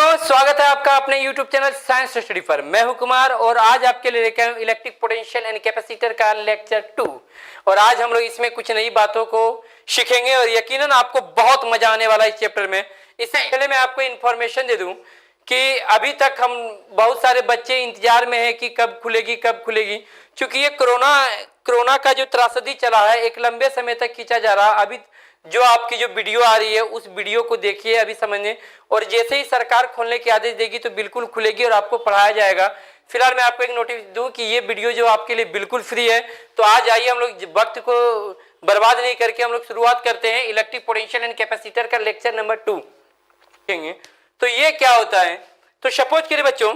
बच्चों, स्वागत है आपका अपने YouTube चैनल साइंस स्टडी पर। मैं हूं कुमार और आज आपके लिए लेकर आया हूं इलेक्ट्रिक पोटेंशियल एंड कैपेसिटर का लेक्चर 2। और आज हम लोग इसमें कुछ नई बातों को सीखेंगे और यकीनन आपको बहुत मजा आने वाला है इस चैप्टर में। इससे पहले मैं आपको इन्फॉर्मेशन दे दूं कि अभी तक हम बहुत सारे बच्चे इंतजार में है कि कब खुलेगी क्योंकि ये कोरोना का जो त्रासदी चला है एक लंबे समय तक खींचा जा रहा। अभी जो आपकी जो वीडियो आ रही है उस वीडियो को देखिए, अभी समझने, और जैसे ही सरकार खोलने के आदेश देगी तो बिल्कुल खुलेगी और आपको पढ़ाया जाएगा। फिलहाल मैं आपको एक नोटिस दूं कि ये वीडियो जो आपके लिए बिल्कुल फ्री है। तो आज आइए हम लोग वक्त को बर्बाद नहीं करके हम लोग शुरुआत करते हैं इलेक्ट्रिक पोटेंशियल एंड कैपेसिटर का लेक्चर नंबर 2। तो ये क्या होता है, तो सपोज करिए बच्चों,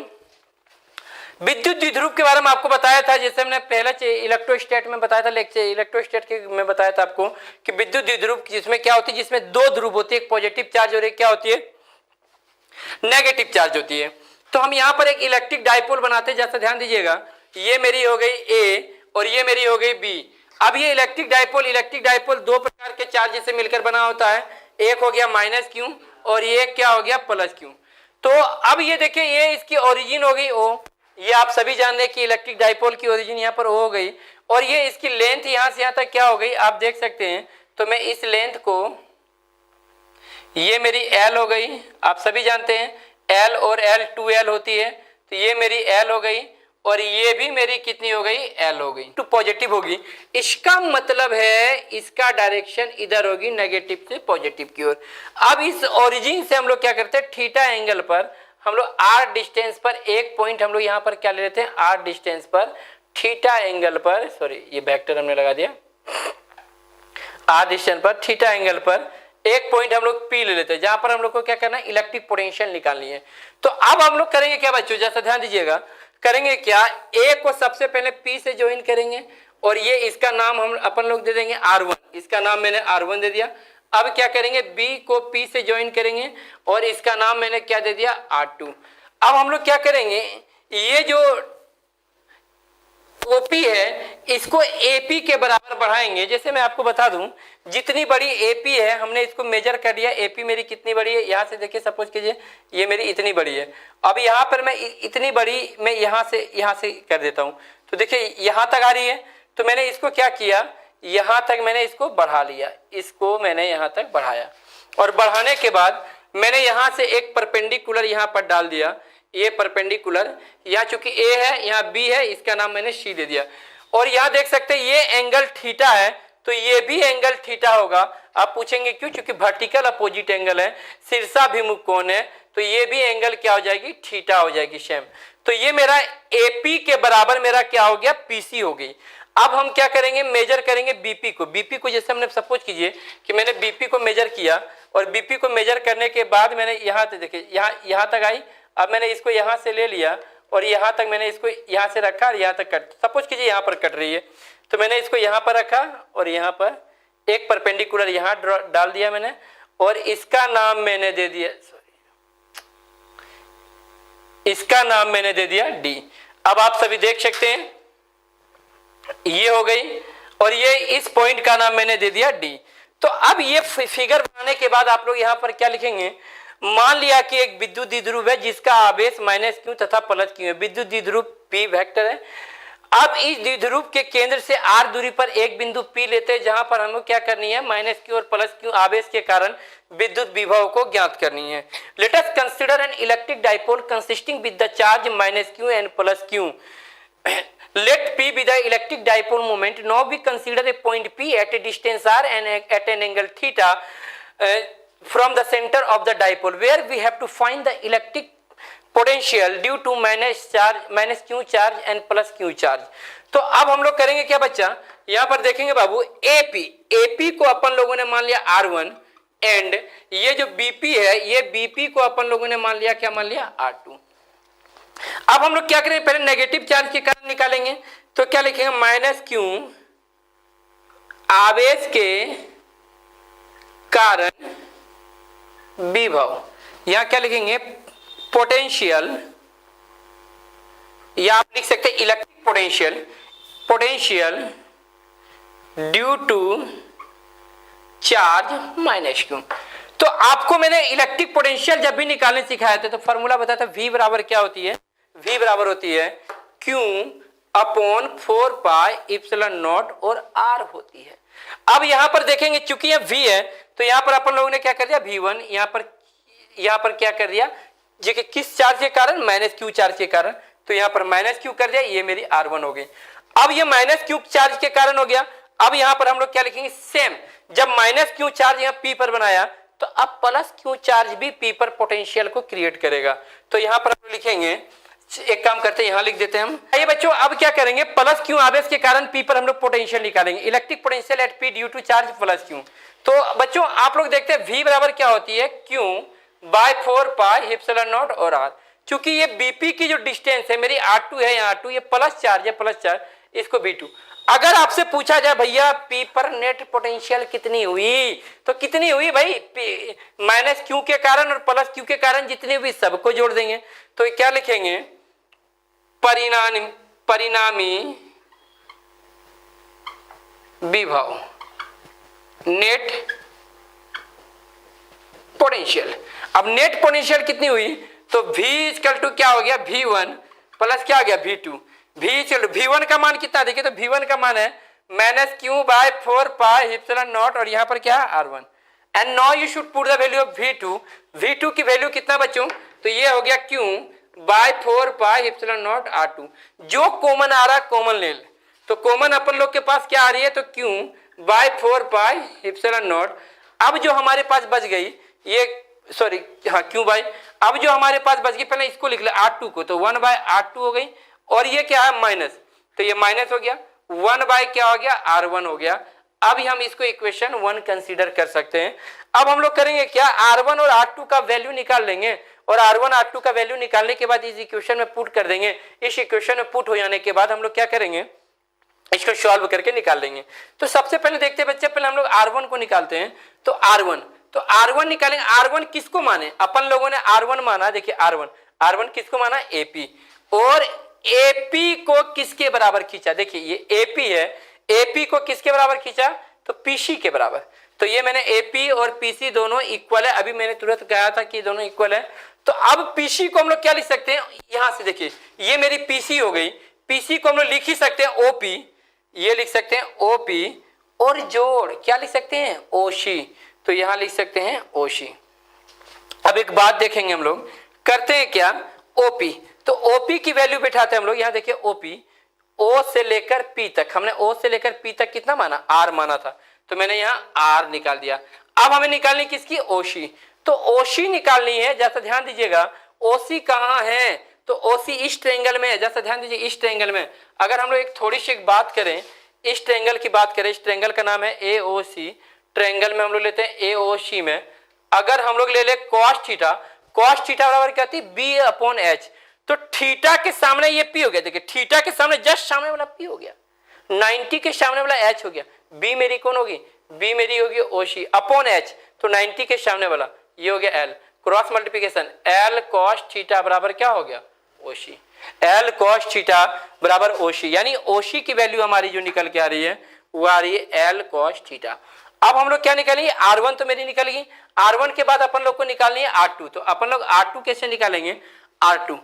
विद्युत द्विध्रुव के बारे में आपको बताया था, जैसे हमने पहले इलेक्ट्रोस्टैट में बताया था लेक्चर इलेक्ट्रोस्टैट के में बताया था आपको कि विद्युत द्विध्रुव जिसमें क्या होती है, जिसमें दो ध्रुव होती है, एक पॉजिटिव चार्ज और एक क्या होती है, नेगेटिव चार्ज होती है। तो हम यहाँ पर एक इलेक्ट्रिक डाइपोल बनाते हैं, जैसा ध्यान दीजिएगा, ये मेरी हो गई ए और ये मेरी हो गई बी। अब ये इलेक्ट्रिक डाइपोल दो प्रकार के चार्ज से मिलकर बना होता है, एक हो गया माइनस क्यू और ये क्या हो गया प्लस क्यू। तो अब ये देखिए, ये इसकी ओरिजिन हो गई ओ, ये आप सभी जान रहे हैं कि इलेक्ट्रिक डाइपोल की ओरिजिन यहाँ पर ओ हो गई, और ये इसकी लेंथ यहाँ से यहाँ तक क्या हो गई आप देख सकते हैं। तो मैं इस लेंथ को, ये मेरी एल हो गई, आप सभी जानते हैं एल और एल 2L होती है, तो ये मेरी एल हो गई और ये भी मेरी कितनी हो गई एल हो गई, तो पॉजिटिव होगी। इसका मतलब है इसका डायरेक्शन इधर होगी नेगेटिव से पॉजिटिव की ओर। अब इस ओरिजिन से हम लोग क्या करते हैं, थीटा एंगल पर हम लोग आर डिस्टेंस पर एक पॉइंट हम लोग यहाँ पर क्या ले लेते हैं, आर डिस्टेंस पर थीटा एंगल पर, सॉरी ये वेक्टर हमने लगा दिया, आर डिस्टेंस पर थीटा एंगल पर एक पॉइंट हम लोग पी ले लेते हैं, जहां पर हम लोग को क्या करना है, इलेक्ट्रिक पोटेंशियल निकालनी है। तो अब हम लोग करेंगे क्या बच्चों, जैसा ध्यान दीजिएगा, करेंगे क्या, ए को सबसे पहले पी से ज्वाइन करेंगे और ये इसका नाम हम अपन लोग दे देंगे R1, इसका नाम मैंने R1 दे दिया। अब क्या करेंगे, बी को पी से ज्वाइन करेंगे और इसका नाम मैंने क्या दे दिया R2। अब हम लोग क्या करेंगे, ये जो ओपी है इसको एपी के बराबर बढ़ाएंगे। जैसे मैं आपको बता दूं, जितनी बड़ी एपी है हमने इसको मेजर कर लिया, एपी मेरी कितनी बड़ी है, यहाँ से देखिए, सपोज कीजिए ये मेरी इतनी बड़ी है। अब यहाँ पर मैं इतनी बड़ी मैं यहाँ से कर देता हूँ, तो देखिए यहाँ तक आ रही है। तो मैंने इसको क्या किया, यहाँ तक मैंने इसको बढ़ा लिया, इसको मैंने यहाँ तक बढ़ाया, और बढ़ाने के बाद मैंने यहाँ से एक परपेंडिकुलर यहाँ पर डाल दिया, ये परपेंडिकुलर, यहाँ चूंकि ए है यहाँ बी है, इसका नाम मैंने सी दे दिया। और यहाँ देख सकते हैं ये एंगल थीटा है, तो ये भी एंगल थीटा होगा। आप पूछेंगे क्यों, क्योंकि वर्टिकल अपोजिट एंगल है, शीर्षाभिमुख कोण है, तो ये भी एंगल क्या हो जाएगी, थीटा हो जाएगी सेम। तो ये मेरा एपी के बराबर मेरा क्या हो गया, पीसी हो गई। अब हम क्या करेंगे, मेजर करेंगे बीपी को। जैसे हमने सपोज कीजिए कि मैंने बीपी को मेजर किया और बीपी को मेजर करने के बाद मैंने यहाँ से देखिए यहाँ तक आई। अब मैंने इसको यहाँ से ले लिया और यहाँ तक मैंने इसको यहाँ से रखा और यहाँ तक कट, सपोज कीजिए यहाँ पर कट रही है, तो मैंने इसको यहाँ पर रखा और यहाँ पर एक परपेंडिकुलर यहाँ डाल दिया मैंने, और इसका नाम मैंने दे दिया, इसका नाम मैंने दे दिया डी। अब आप सभी देख सकते हैं ये हो गई, और ये इस पॉइंट का नाम मैंने दे दिया डी। तो अब ये फिगर बनाने के बाद आप लोग यहाँ पर क्या लिखेंगे, मान लिया कि एक विद्युत द्विध्रुव है जिसका आवेश माइनस क्यू तथा प्लस क्यू है, विद्युत द्विध्रुव पी वेक्टर है। अब इस द्विध्रुव के केंद्र से आर दूरी पर एक बिंदु पी लेते हैं, जहां पर हमें क्या करनी है, माइनस क्यू और प्लस क्यू आवेश के कारण विद्युत विभव को ज्ञात करनी है। Let us consider an electric dipole consisting with the charge minus Q and plus Q. Let P be the electric dipole moment. Now we consider a point P at a distance r and at an angle theta from the center of the dipole, where we have to find the electric potential due to minus q charge and plus q charge. तो अब हम लोग करेंगे क्या बच्चा, यहाँ पर देखेंगे बाबू, AP को अपन लोगों ने मान लिया R1 एंड ये जो BP है ये BP को अपन लोगों ने मान लिया, क्या मान लिया, R2। अब हम लोग क्या करेंगे, पहले नेगेटिव चार्ज के कारण निकालेंगे, तो क्या लिखेंगे, माइनस क्यू आवेश के कारण विभव, यहां क्या लिखेंगे, पोटेंशियल, या आप लिख सकते हैं electric potential due to charge minus Q. तो आपको मैंने इलेक्ट्रिक पोटेंशियल जब भी निकालने सिखाया था तो फॉर्मूला बताया था, V बराबर क्या होती है, V बराबर होती है Q upon 4 pi epsilon naught और R होती है। अब यहां पर देखेंगे चूंकि यह V है तो यहां पर अपन लोगों ने क्या कर दिया, V1 यहां पर क्या कर दिया जी कि किस चार्ज के कारण, माइनस क्यू चार्ज के कारण, तो यहां पर माइनस क्यू कर दिया, ये मेरी R1 हो गई। अब ये माइनस क्यू चार्ज के कारण हो गया। अब यहां पर हम लोग क्या लिखेंगे, सेम जब माइनस क्यू चार्ज यहां P पर बनाया तो अब प्लस क्यू चार्ज भी P पर पोटेंशियल को क्रिएट करेगा। तो यहां पर हम लिखेंगे, एक काम करते हैं यहां लिख देते हैं हम। ये बच्चों अब क्या करेंगे, प्लस क्यू आवेश के कारण P पर हम लोग पोटेंशियल निकालेंगे, electric potential at P due to charge plus Q. तो बच्चों आप लोग देखते हैं V बराबर क्या होती है, Q by 4 pi epsilon naught और R। चूंकि ये BP की जो डिस्टेंस है मेरी R2 है, यहाँ R2 ये प्लस चार्ज है, प्लस चार्ज, इसको B2। अगर आपसे पूछा जाए भैया P पर नेट पोटेंशियल कितनी हुई, तो कितनी हुई भाई, माइनस क्यू के कारण और प्लस क्यू के कारण जितनी हुई सबको जोड़ देंगे। तो क्या लिखेंगे, परिणामी विभव नेट पोटेंशियल। अब नेट पोटेंशियल कितनी हुई, तो V इक्वल टू क्या हो गया, V1 प्लस क्या हो गया, V2। V1 का मान कितना, देखिए तो V1 का मान है minus Q by 4 pi epsilon naught और यहाँ पर क्या है R1। And now you should put the value of V2। V2 की वैल्यू कितना बच्चों, तो ये हो गया Q by 4 pi epsilon naught R2। जो कॉमन आ रहा कॉमन ले ले, तो कॉमन अपन लोग के पास क्या आ रही है, तो Q by 4 pi epsilon naught. अब जो हमारे पास बच गई ये, सॉरी हाँ Q बाय, अब जो हमारे पास बच गई, पहले इसको लिख ले R2 को, तो 1 बाय R2 हो गई, और ये क्या है माइनस, तो ये माइनस हो गया, 1 बाय क्या हो गया, R1 हो गया। अब हम इसको इक्वेशन 1 कंसीडर कर सकते हैं। अब हम लोग करेंगे क्या, R1 और R2 का वैल्यू निकाल लेंगे, और R1 R2 का वैल्यू निकालने के बाद इस इक्वेशन में पुट कर देंगे। इस इक्वेशन में पुट हो जाने के बाद हम लोग क्या करेंगे, इसको सॉल्व करके निकाल लेंगे। तो सबसे पहले देखते हैं बच्चे, पहले हम लोग R1 को निकालते हैं। तो R1 निकालेंगे। R1 किसको माने, अपन लोगों ने R1 माना, देखिए R1 किसको माना, AP, और AP को किसके बराबर खींचा, देखिए ये AP है, AP को किसके बराबर खींचा, तो PC के बराबर। तो ये मैंने AP और PC दोनों इक्वल है, अभी मैंने तुरंत कहा था कि दोनों इक्वल है। तो अब PC को हम लोग क्या लिख सकते हैं, यहां से देखिए ये मेरी PC हो गई, PC को हम लोग लिख ही सकते हैं OP, ये लिख सकते हैं OP, और जोड़ क्या लिख सकते हैं, OC, तो यहां लिख सकते हैं OC। अब एक बात देखेंगे हम लोग, करते हैं क्या, OP, तो OP की वैल्यू बैठाते हैं हम लोग। यहां देखिए OP, O से लेकर P तक, हमने O से लेकर P तक कितना माना, R माना था, तो मैंने यहाँ R निकाल दिया। अब हमें निकालनी किसकी, OC, तो OC निकालनी है, जैसा ध्यान दीजिएगा OC कहाँ है, तो OC इस ट्रायंगल में है, जैसा ध्यान दीजिए इस ट्रायंगल में। अगर हम लोग एक थोड़ी सी बात करें, इस ट्रायंगल की बात करें, इस ट्रायंगल का नाम है AOC, ट्रायंगल में हम लोग लेते हैं AOC में, अगर हम लोग ले ले cos थीटा बराबर क्या थी, B अपॉन H, तो थीटा के सामने ये P हो गया, देखिए थीटा के सामने जस्ट सामने वाला P हो गया, 90 के सामने वाला H हो गया, B मेरी कौन होगी, B मेरी होगी OC अपॉन H, तो 90 के सामने वाला ये हो गया L, cross multiplication L cos theta बराबर क्या हो गया, OC, L cos थीटा बराबर OC, यानी OC की वैल्यू हमारी जो निकल के आ रही है वो आ रही है L cos थीटा। अब हम लोग क्या निकालेंगे, R1 तो मेरी निकल गई, R1 के बाद अपन लोग को निकालनी है R2, तो अपन लोग R2 कैसे निकालेंगे, R2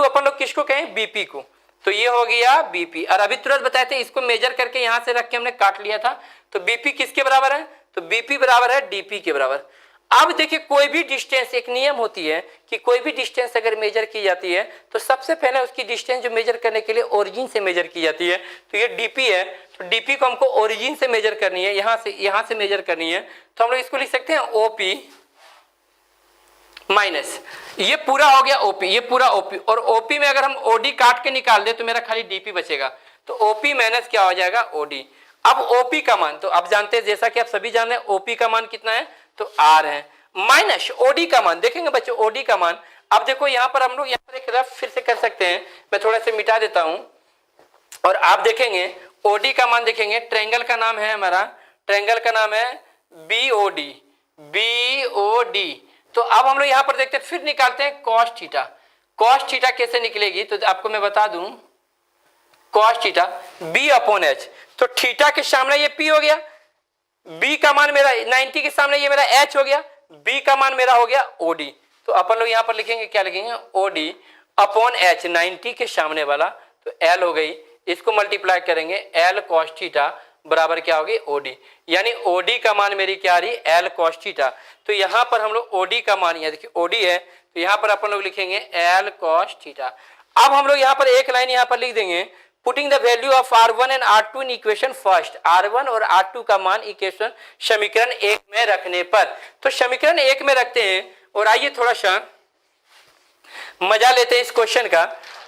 अपन लोग किसको कहें, BP को, तो ये हो गया BP। और अभी तुरंत बताए थे, इसको मेजर करके यहां से रख के हमने काट लिया था, तो BP किसके बराबर है, तो BP बराबर है DP के बराबर। अब देखिए कोई भी डिस्टेंस, एक नियम होती है कि कोई भी डिस्टेंस अगर मेजर की जाती है तो सबसे पहले उसकी डिस्टेंस जो मेजर करने के लिए ओरिजिन से मेजर की जाती है, तो ये DP है, तो DP को हमको ओरिजिन से मेजर करनी है, यहां से मेजर करनी है, तो हम लोग इसको लिख सकते हैं OP माइनस, ये पूरा हो गया OP, ये पूरा OP, और OP में अगर हम OD काट के निकाल दे तो मेरा खाली DP बचेगा, तो OP माइनस क्या हो जाएगा, OD। अब OP का मान तो आप जानते हैं, जैसा कि आप सभी जान रहे हैं OP का मान कितना है, तो R है, माइनस OD का मान, देखेंगे बच्चों OD का मान। अब देखो यहाँ पर हम लोग यहाँ पर एक रफ फिर से कर सकते हैं, मैं थोड़ा सा मिटा देता हूं, और आप देखेंगे OD का मान देखेंगे, ट्रायंगल का नाम है हमारा, ट्रायंगल का नाम है BOD, तो अब हम लोग यहाँ पर देखते हैं, फिर निकालते हैं cos थीटा कैसे निकलेगी, तो आपको मैं बता दूं, cos theta B upon H, तो थीटा के सामने ये P हो गया, B का मान मेरा 90 के सामने ये मेरा H हो गया, बी का मान मेरा हो गया ओडी, तो अपन लोग यहाँ पर लिखेंगे, क्या लिखेंगे, ओडी अपॉन एच, 90 के सामने वाला, तो एल हो गई, इसको मल्टीप्लाई करेंगे एल कॉस थीटा बराबर क्या होगी, ओडी, यानी ओडी का मान मेरी क्या आ रही, एल कॉस थीटा। तो यहाँ पर हम लोग ओडी का मान, देखिए ओडी है, तो यहाँ पर अपन लोग लिखेंगे एल कॉस थीटा। अब हम लोग यहाँ पर एक लाइन यहाँ पर लिख देंगे, putting the value of R1 and R2 in equation first, R1 और R2 का मान इक्वेशन समीकरण 1 में रखने पर, तो समीकरण 1 में रखते हैं और आइए थोड़ा सा मजा लेते हैं इस क्वेश्चन का,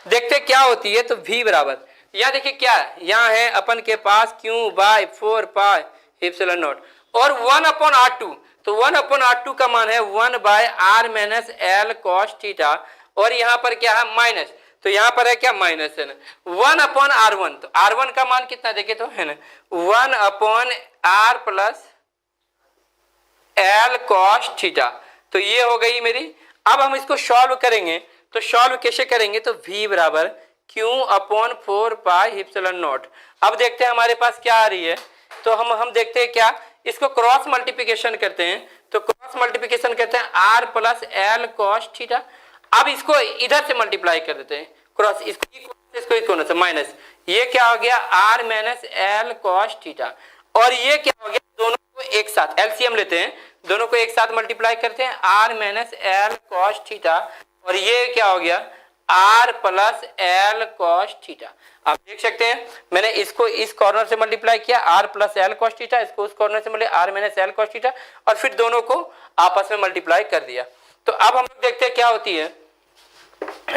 देखते क्या होती है। तो V बराबर, यहाँ देखिए क्या यहाँ है अपन के पास Q by 4 pi epsilon naught और 1 अपॉन R2, तो 1 अपॉन R2 का मान है 1 by R minus L cos theta, और यहाँ पर क्या है माइनस, तो यहाँ पर है क्या माइनस है ना, 1 अपॉन R1, तो R1 का मान कितना देखे तो है ना 1 upon R plus L cos theta, तो ये हो गई मेरी। अब हम इसको सॉल्व करेंगे, तो सॉल्व कैसे करेंगे, तो V बराबर Q upon 4 pi epsilon not. अब देखते हैं हमारे पास क्या आ रही है, तो हम देखते हैं क्या, इसको क्रॉस मल्टीप्लिकेशन करते हैं, तो क्रॉस मल्टीप्लिकेशन करते हैं R plus L cos theta. अब इसको इधर से मल्टीप्लाई कर देते हैं, क्रॉस इसको से माइनस, ये क्या हो गया R minus L cos theta, और ये क्या हो गया, दोनों को एक साथ एलसीएम लेते हैं, दोनों को एक साथ मल्टीप्लाई करते हैं R minus L cos theta, और ये क्या हो गया R plus L cos theta. आप देख सकते हैं मैंने इसको इस कॉर्नर से मल्टीप्लाई किया R plus L cos theta, इसको उस कॉर्नर से multiply R minus L cos theta, और फिर दोनों को आपस में मल्टीप्लाई कर दिया। तो अब हम लोग देखते हैं क्या होती है,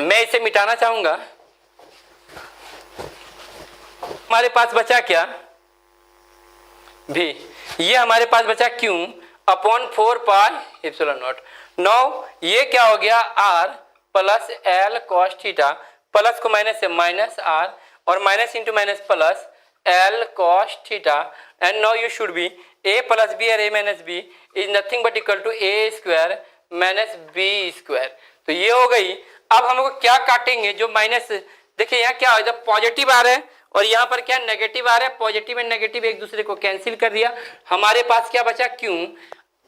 मैं इसे मिटाना चाहूंगा, हमारे पास बचा क्या भी, ये हमारे पास बचा Q upon 4 pi epsilon naught. Now ये क्या हो गया R plus L cos theta, plus को माइनस से माइनस R, और minus into minus plus L cos theta, and now you should be a plus B और a minus B is nothing but equal to a square minus B square. तो ये हो गई। अब हम लोग क्या काटेंगे, जो माइनस, देखिए यहाँ क्या हो, जब पॉजिटिव आ रहा है और यहाँ पर क्या नेगेटिव आ रहा है, पॉजिटिव एंड नेगेटिव एक दूसरे को कैंसिल कर दिया, हमारे पास क्या बचा Q,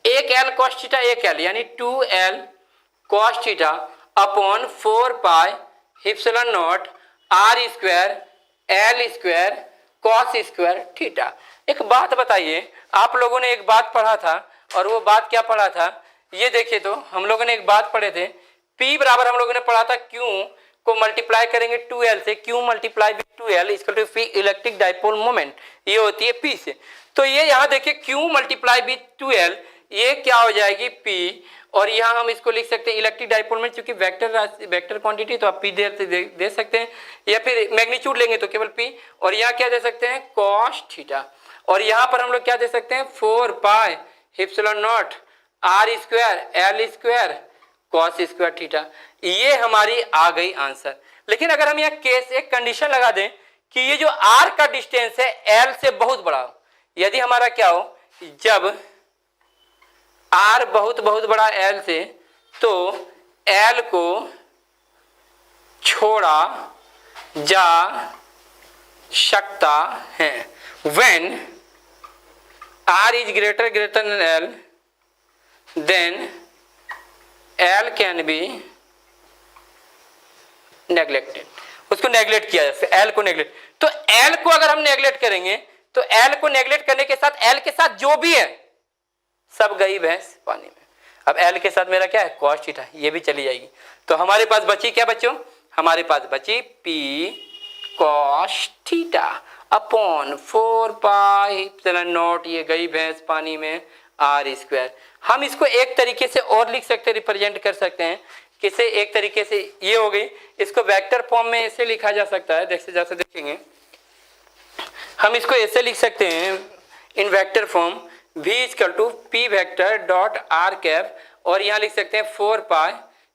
एक एल कॉस थीटा एक एल, यानी 2l cos theta upon 4 pi epsilon naught R square L square cos square theta. एक बात बताइए, आप लोगों ने एक बात पढ़ा था, और वो बात क्या पढ़ा था, ये देखिए, तो हम लोगों ने एक बात पढ़े थे, P बराबर हम लोगों ने पढ़ा था Q को मल्टीप्लाई करेंगे 2l से, Q multiply with 2l equal to P electric dipole moment, ये होती है P से। तो ये यहाँ देखिए Q मल्टीप्लाई विद 2l, ये क्या हो जाएगी P, और यहाँ हम इसको लिख सकते हैं इलेक्ट्रिक डाइपोल मोमेंट, चूंकि वेक्टर क्वांटिटी, तो आप P दे सकते हैं, या फिर मैग्नीट्यूड लेंगे तो केवल P, और यहाँ क्या दे सकते हैं कॉस थीटा, और यहाँ पर हम लोग क्या दे सकते हैं 4 pi epsilon naught R square L square cos square theta. ये हमारी आ गई आंसर। लेकिन अगर हम यहाँ केस एक कंडीशन लगा दें कि ये जो R का डिस्टेंस है L से बहुत बड़ा हो, यदि हमारा क्या हो, जब R बहुत बड़ा L से, तो L को छोड़ा जा सकता है, when R is greater than L, then L can be neglected, उसको नेग्लेक्ट किया जाए, L को नेग्लेक्ट। तो L को अगर हम नेग्लेक्ट करेंगे, तो L को नेग्लेक्ट करने के साथ L के साथ जो भी है सब गई भैंस पानी में। अब L के साथ मेरा क्या है कॉस थीटा, ये भी चली जाएगी। तो हमारे पास बची क्या बच्चों, हमारे पास बची P cos theta upon 4 pi epsilon not, ये गई भैंस पानी में R स्क्वायर। हम इसको एक तरीके से और लिख सकते हैं, रिप्रेजेंट कर सकते हैं, किसे एक तरीके से, ये हो गई, इसको वेक्टर फॉर्म में ऐसे लिखा जा सकता है, जैसे देखेंगे हम इसको ऐसे लिख सकते हैं in vector form, V equal to P vector dot R cap, और यहाँ लिख सकते हैं 4 pi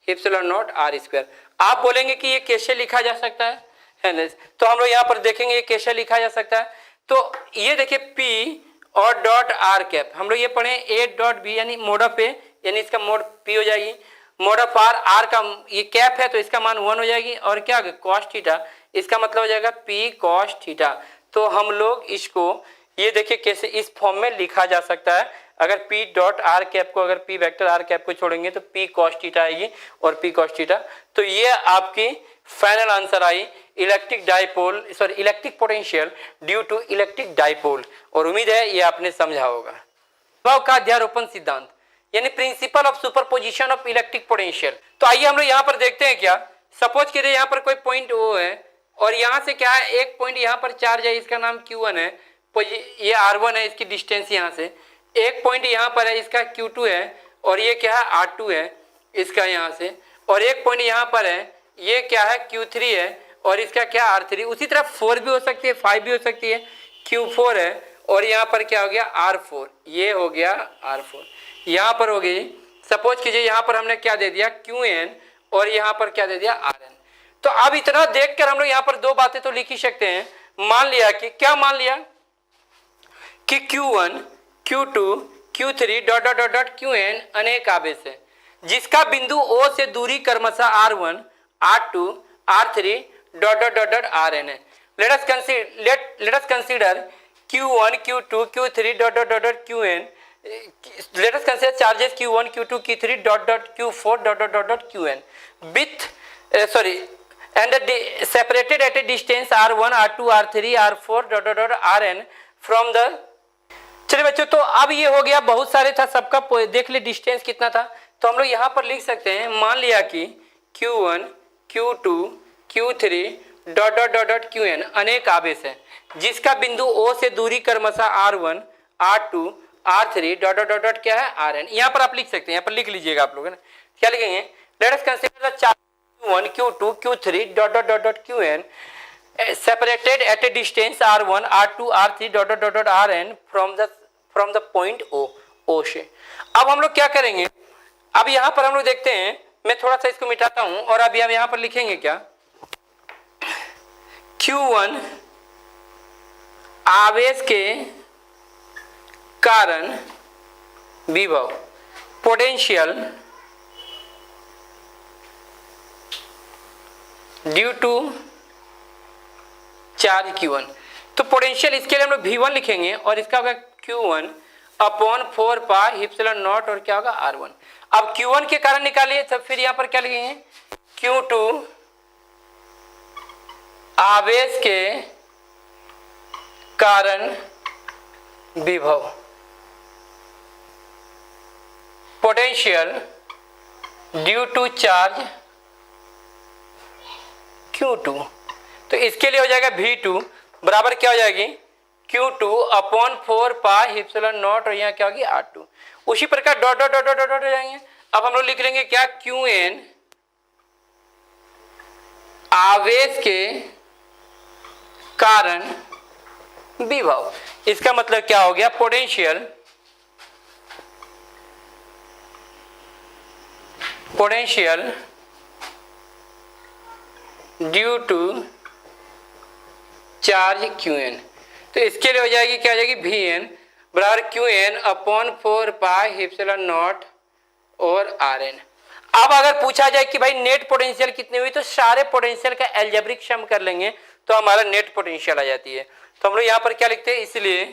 epsilon naught R square. आप बोलेंगे कि ये कैसे लिखा जा सकता है ना, तो हम लोग यहाँ पर देखेंगे ये कैसे लिखा जा सकता है। तो ये देखिए P और डॉट R कैप, हम लोग ये पढ़े A डॉट B, यानी मोड ऑफ A, यानी इसका मोड P हो जाएगी, मोड ऑफ R का ये कैप है तो इसका मान 1 हो जाएगी, और क्या कॉस थीटा, इसका मतलब हो जाएगा P कॉस थीटा। तो हम लोग इसको ये देखिए कैसे इस फॉर्म में लिखा जा सकता है, अगर P डॉट आर कैप को, अगर P वेक्टर आर कैप को छोड़ेंगे तो P कॉस थीटा आएगी और P कॉस थीटा। तो ये आपकी फाइनल आंसर आई electric dipole, sorry electric potential due to electric dipole. और उम्मीद है ये आपने समझा होगा। प्रभाव का अध्यारोपण सिद्धांत यानी principle of superposition of electric potential. तो आइए हम लोग यहाँ पर देखते हैं क्या। सपोज कीजिए यहाँ पर कोई पॉइंट O है और यहाँ से क्या है, एक पॉइंट यहाँ पर चार्ज है, इसका नाम Q1 है, ये R1 है, इसकी डिस्टेंस यहाँ से। एक पॉइंट यहाँ पर है, इसका Q2 है, और ये क्या है R2 है इसका यहाँ से। और एक पॉइंट यहाँ पर है, ये क्या है Q3 है, और इसका क्या R3। उसी तरह 4 भी हो सकती है, 5 भी हो सकती है, Q4 है, और यहाँ पर क्या हो गया R4, ये हो गया R4। यहाँ पर हो गई, सपोज कीजिए यहाँ पर हमने क्या दे दिया Qn, और यहाँ पर क्या दे दिया Rn। तो अब इतना देखकर हम लोग यहाँ पर दो बातें तो लिख ही सकते हैं। मान लिया कि क्या, मान लिया कि Q1, Q2, Q3 dot dot dot dot Qn अनेक आवेश है जिसका बिंदु O से दूरी क्रमशः R1, R2, R3 dot dot dot dot Rn है। let us consider Q1, Q2, Q3 dot dot dot dot Qn. Let us consider charges Q1, Q2, Q3 dot dot Q4 dot dot dot dot Qn with and separated at a distance R1, R2, R3, R4 dot dot dot Rn from the। चलिए बच्चों, तो अब ये हो गया, बहुत सारे था, सबका देख ले डिस्टेंस कितना था। तो हम लोग यहाँ पर लिख सकते हैं, मान लिया कि Q1, Q2, Q3 dot dot dot dot Qn अनेक आवेश है जिसका बिंदु O से दूरी क्रमशः R1, R2, R3 dot dot dot dot क्या है Rn। यहाँ पर आप लिख सकते हैं, यहाँ पर लिख लीजिएगा आप लोग, है ना, क्या लिखेंगे। Let us consider the charge Q1, Q2, Q3 dot dot dot dot Qn separated at a distance R1, R2, R3 dot dot dot dot Rn from the point O से। अब हम लोग क्या करेंगे, अब यहाँ पर हम लोग देखते हैं, मैं थोड़ा सा इसको मिटाता हूं और अभी हम यहाँ पर लिखेंगे क्या, Q1 आवेश के कारण विभव potential due to charge Q1। तो पोटेंशियल इसके लिए हम लोग V1 लिखेंगे और इसका होगा Q1 upon 4 pi epsilon naught और क्या होगा R1। अब Q1 के कारण निकालिए, तब फिर यहाँ पर क्या लिखेंगे, Q2 आवेश के कारण विभव potential due to charge Q2। तो इसके लिए हो जाएगा V2 बराबर क्या हो जाएगी, Q2 upon 4 pi epsilon naught और यहाँ क्या होगी R2। उसी प्रकार dot dot dot dot dot हो जाएंगे। अब हम लोग लिख लेंगे क्या, Qn आवेश के कारण विभव। इसका मतलब क्या हो गया, potential due to charge Qn। तो इसके लिए हो जाएगी क्या हो जाएगी, Vn बराबर Qn upon 4 pi epsilon naught और Rn। अब अगर पूछा जाए कि भाई नेट पोटेंशियल कितनी हुई, तो सारे पोटेंशियल का एल्जेब्रिक सम कर लेंगे तो हमारा नेट पोटेंशियल आ जाती है। तो हम लोग यहां पर क्या लिखते हैं, इसलिए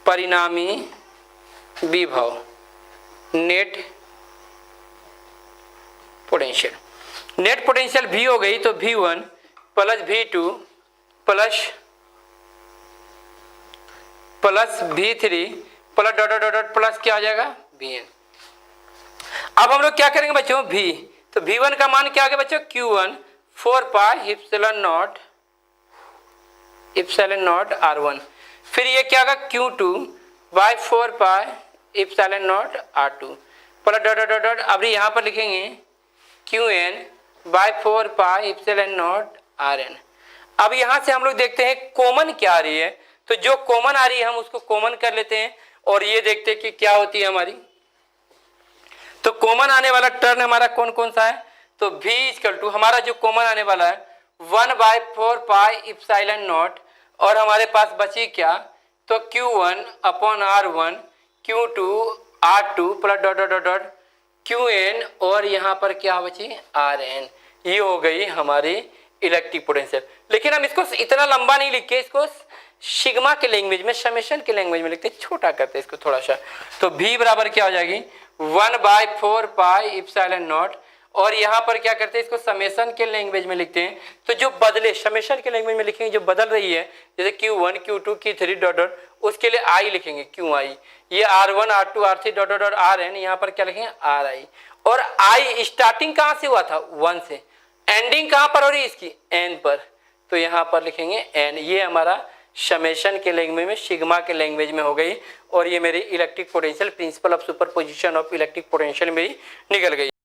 परिणामी विभव नेट पोटेंशियल V हो गई, तो V1 plus V2 plus V3 plus dot dot dot plus क्या आ जाएगा Vn। अब हम लोग क्या करेंगे बच्चों, V, तो V1 का मान क्या आ गया बच्चों, Q1 4 pi epsilon not R1। फिर ये क्या होगा Q2 by 4 pi epsilon naught R2 plus dot dot dot, अब यहाँ पर लिखेंगे Qn by 4 pi epsilon naught Rn। अब यहाँ से हम लोग देखते हैं कॉमन क्या आ रही है, तो जो कॉमन आ रही है हम उसको कॉमन कर लेते हैं और ये देखते हैं कि क्या होती है हमारी। तो कॉमन आने वाला टर्म हमारा कौन कौन सा है, तो V इक्वल टू हमारा जो कॉमन आने वाला है 1 बाय 4 पाई एप्सिलॉन नॉट और हमारे पास बची क्या, तो Q1 upon R1 Q2 R2 plus dot dot dot dot Qn और यहाँ पर क्या बची Rn। ये हो गई हमारी इलेक्ट्रिक पोटेंशियल। लेकिन हम इसको इतना लंबा नहीं लिख के इसको सिग्मा के लैंग्वेज में, समेशन के लैंग्वेज में लिखते हैं, छोटा करते हैं इसको थोड़ा सा, तो v बराबर क्या हो जाएगी 1/4 पाई इप्सिलॉन नॉट, और यहाँ पर क्या करते हैं इसको समेशन के लैंग्वेज में लिखते हैं, तो जो बदले समेशन के लैंग्वेज में लिखेंगे जो बदल रही है, जैसे Q1 Q2 Q3 dot dot, उसके लिए I लिखेंगे QI, ये R1 R2 R3 dot dot RN, यहाँ पर क्या लिखेंगे RI, और I स्टार्टिंग कहाँ से हुआ था 1 से, एंडिंग कहाँ पर हो रही है इसकी N पर, तो यहाँ पर लिखेंगे N, ये हमारा समेशन के लैंग्वेज में, सिग्मा के लैंग्वेज में हो गई, और ये मेरी electric potential principle of superposition of electric potential मेरी निकल गई।